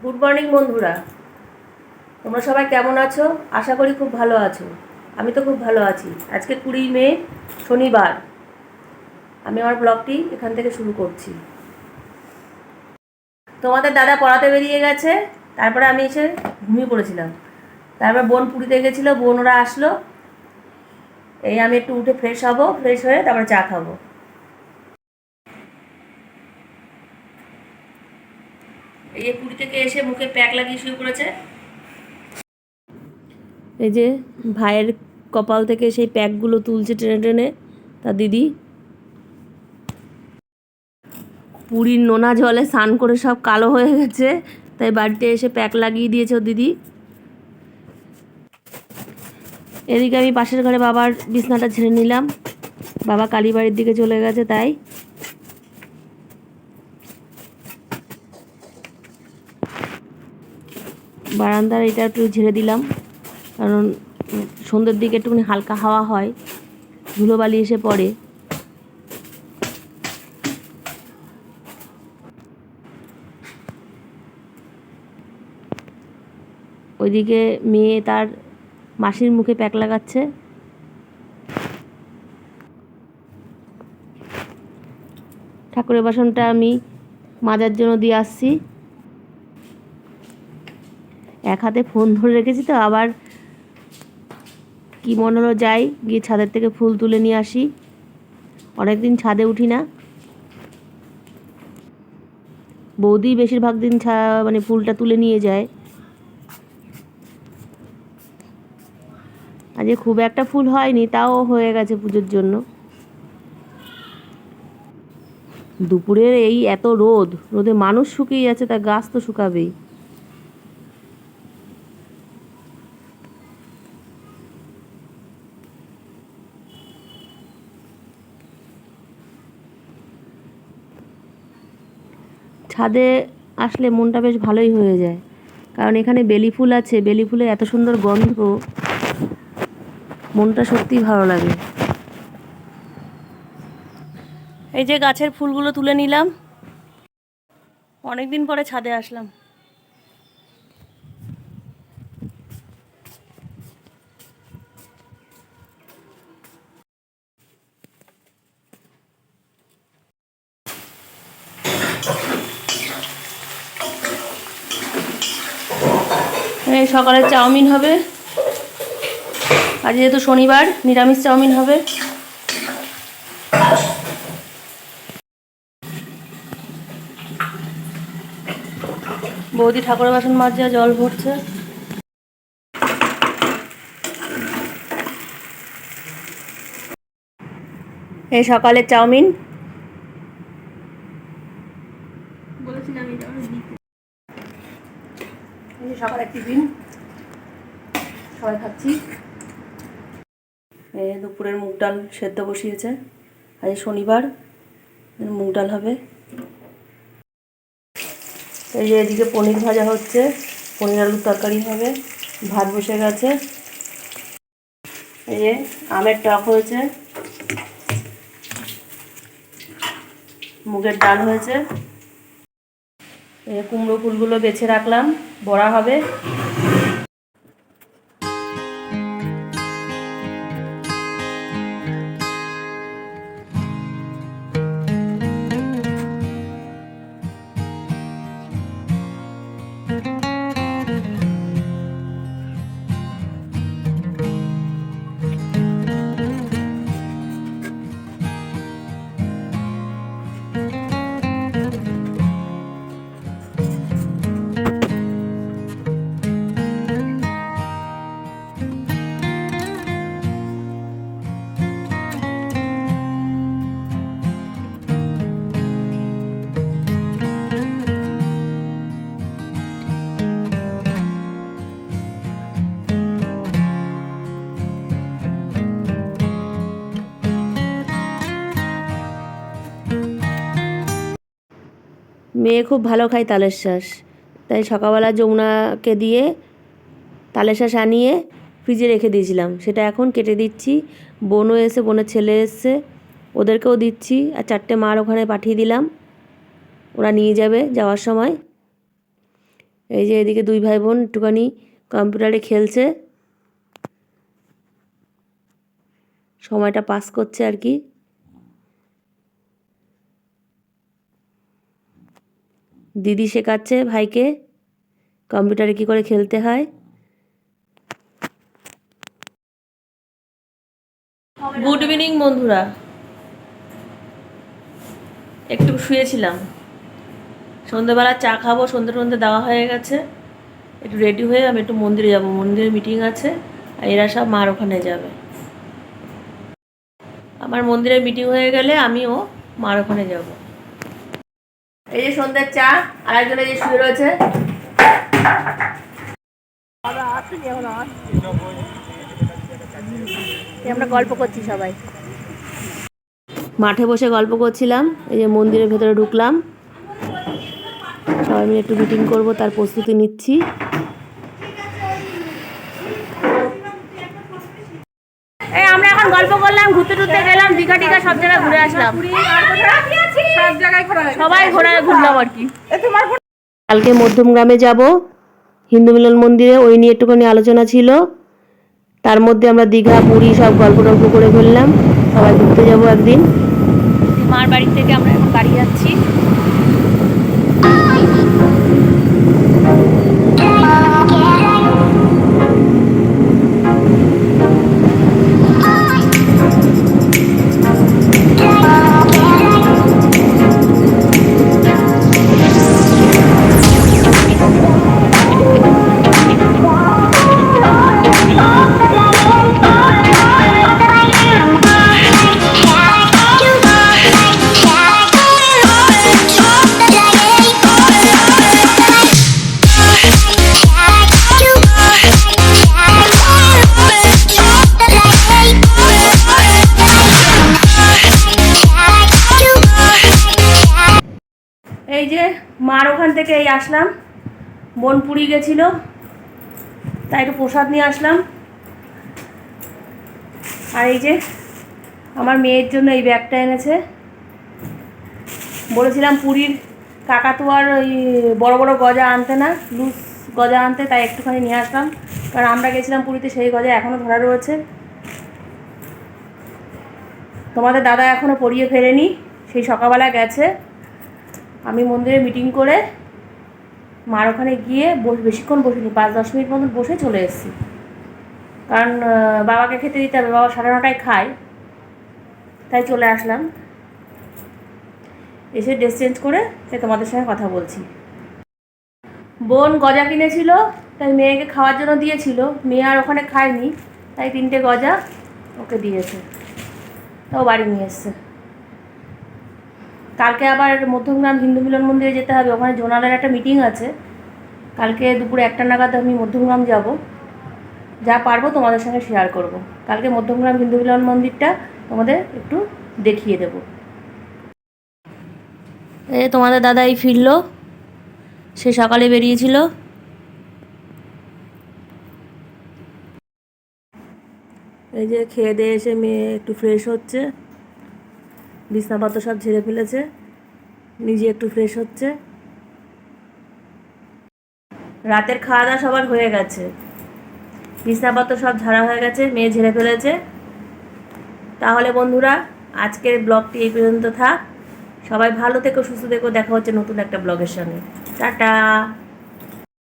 Good morning বন্ধুরা, তোমরা সবাই কেমন আছো? আশা করি খুব ভালো আছো। আমি তো খুব ভালো আছি। আজকে 20 মে শনিবার। আমি আমার ব্লগটি এখান থেকে শুরু করছি। তোমাদের দাদা পড়াতে বেরিয়ে গেছে, তারপরে আমি এসে ঘুমিয়ে পড়েছিলাম। তারপর বোন পুরীতে গেছিলো, বোন ওরা আসলো। এই আমি একটু উঠে ফ্রেশ হব, ফ্রেশ হয়ে তারপরে চা খাবো। এই যে পুরী থেকে এসে মুখে প্যাক লাগিয়ে শুয়ে পড়েছে। এই যে ভাইয়ের কপাল থেকে সেই প্যাকগুলো তুলছে টেনে টেনে তার দিদি। পুরীর নোনা জলে স্নান করে সব কালো হয়ে গেছে, তাই বাড়িতে এসে প্যাক লাগিয়ে দিয়েছে ওর দিদি। এদিকে আমি পাশের ঘরে বাবার বিছনাটা ঝেড়ে নিলাম। বাবা কালীবাড়ির দিকে চলে গেছে, তাই বারান্দার এটা একটু ঝেড়ে দিলাম, কারণ সন্ধ্যের দিকে একটুখানি হালকা হাওয়া হয়, ধুলোবালি এসে পড়ে। ওইদিকে মেয়ে তার মাসির মুখে প্যাক লাগাচ্ছে। ঠাকুরের বাসনটা আমি মাজার জন্য দিয়ে আসছি। এক হাতে ফোন ধরে রেখেছি, তো আবার কি মনে হলো যাই গিয়ে ছাদের থেকে ফুল তুলে নিয়ে আসি। অনেকদিন ছাদে উঠি না। বৌদি বেশিরভাগ দিন মানে ফুলটা তুলে নিয়ে যায়। আজকে খুব একটা ফুল হয়নি, তাও হয়ে গেছে পুজোর জন্য। দুপুরের এই এত রোদে মানুষ শুকিয়ে যাচ্ছে, তা গাছ তো শুকাবেই। ছাদে আসলে মনটা বেশ ভালোই হয়ে যায়, কারণ এখানে বেলি ফুল আছে। বেলি ফুলের এত সুন্দর গন্ধ, মনটা সত্যিই ভালো লাগে। এই যে গাছের ফুলগুলো তুলে নিলাম, অনেকদিন পরে ছাদে আসলাম। এই সকালে চাউমিন হবে, আজ যেহেতু শনিবার নিরামিষ চাউমিন হবে। বৌদি ঠাকুরের বাসন মাজছে, জল ভরছে। এই সকালে চাউমিন বলেছিলাম, সকালে টিফিন সবাই খাচ্ছি। এই দুপুরের মুগ ডাল সেদ্ধ বসিয়েছে, আজ শনিবার মুগ ডাল হবে। এই যে এদিকে পনির ভাজা হচ্ছে, পনির আলুর তরকারি হবে, ভাত বসে গেছে। এই যে আমের টক হয়েছে, মুগের ডাল হয়েছে। এই কুমড়ো ফুলগুলো বেছে রাখলাম, বড়া হবে। মেয়ে খুব ভালো খায় তালের শাঁস, তাই সকালবেলা যমুনাকে দিয়ে তালের শাঁস আনিয়ে ফ্রিজে রেখে দিয়েছিলাম, সেটা এখন কেটে দিচ্ছি। বোনও এসে, বোনের ছেলে এসছে, ওদেরকেও দিচ্ছি। আর 4টে মার ওখানে পাঠিয়ে দিলাম, ওরা নিয়ে যাবে যাওয়ার সময়। এই যে এদিকে দুই ভাই বোন একটুখানি কম্পিউটারে খেলছে, সময়টা পাস করছে আর কি। দিদি শেখাচ্ছে ভাইকে কম্পিউটারে কী করে খেলতে হয়। গুড ইভিনিং বন্ধুরা, একটু শুয়েছিলাম, সন্ধ্যেবেলা চা খাবো, সন্ধ্যে দেওয়া হয়ে গেছে। একটু রেডি হয়ে আমি একটু মন্দিরে যাব, মন্দিরে মিটিং আছে, আর এরা সব মার ওখানে যাবে। আমার মন্দিরে মিটিং হয়ে গেলে আমিও মার ওখানে যাব। এই যে সন্ধ্যের চা, আর একজন এই যে শুয়ে রয়েছে। আমরা গল্প করছি সবাই, মাঠে বসে গল্প করছিলাম। এই যে মন্দিরের ভেতরে ঢুকলাম, সবাই মিলে একটু মিটিং করব, তার প্রস্তুতি নিচ্ছি। এই আমরা এখন গল্প করলাম, ঘুরতে টুরতে গেলাম, দীঘা টিঘা সব জায়গায় ঘুরে আসলাম, সবাই ঘুরলাম আর কি। কালকে মধ্যমগ্রামে যাব, হিন্দু মিলন মন্দিরে, ওই নিয়ে একটুখানি আলোচনা ছিল। তার মধ্যে আমরা দীঘা পুরী সব গল্প টল্প করে ফেললাম। সবাই ঘুরতে যাবো একদিন। মার বাড়ি থেকে আমরা এখন বাড়ি যাচ্ছি। এই যে মার ওখান থেকে এই আসলাম, বোন পুরী গেছিল, তাই একটু প্রসাদ নিয়ে আসলাম। আর এই যে আমার মেয়ের জন্য এই ব্যাগটা এনেছে। বলেছিলাম পুরীর কাকাতুয়ার ওই বড় বড় গজা আনতে না, লুজ গজা আনতে, তাই একটুখানি নিয়ে আসলাম। কারণ আমরা গেছিলাম পুরীতে, সেই গজা এখনও ধরা রয়েছে। তোমাদের দাদা এখনও পরিয়ে ফেরেনি, সেই সকালবেলা গেছে। আমি মন্দিরে মিটিং করে মার ওখানে গিয়ে বেশিক্ষণ বসিনি, 5-10 মিনিট মতন বসে চলে এসেছি। কারণ বাবাকে খেতে দিতে হবে, বাবা 9:30টায় খায়, তাই চলে আসলাম। এসে ড্রেস চেঞ্জ করে তাই তোমাদের সঙ্গে কথা বলছি। বোন গজা কিনেছিল, তাই মেয়েকে খাওয়ার জন্য দিয়েছিল। মেয়ে আর ওখানে খায়নি, তাই 3টে গজা ওকে দিয়েছে, তাও বাড়ি নিয়ে এসছে। কালকে আবার মধ্যমগ্রাম হিন্দু মিলন মন্দিরে যেতে হবে, ওখানে জোনালের একটা মিটিং আছে। কালকে দুপুরে 1টা নাগাদ আমি মধ্যমগ্রাম যাব, যা পারবো তোমাদের সঙ্গে শেয়ার করব। কালকে মধ্যমগ্রাম হিন্দু মিলন মন্দিরটা তোমাদের একটু দেখিয়ে দেব। এই তোমাদের দাদা এই ফিরলো, সে সকালে বেরিয়েছিল। এই যে খেয়ে দিয়ে এসে মেয়ে একটু ফ্রেশ হচ্ছে, বিছনাপত্র সব ঝেড়ে ফেলেছে, নিজে একটু ফ্রেশ হচ্ছে। রাতের খাওয়া দাওয়া সবার হয়ে গেছে, বিছনাপত্র সব ঝাড়া হয়ে গেছে, মেয়ে ঝেড়ে ফেলেছে। তাহলে বন্ধুরা, আজকের ব্লগটি এই পর্যন্ত থাক। সবাই ভালো থেকো, সুস্থ থেকো, দেখা হচ্ছে নতুন একটা ব্লগের সঙ্গে। টাটা।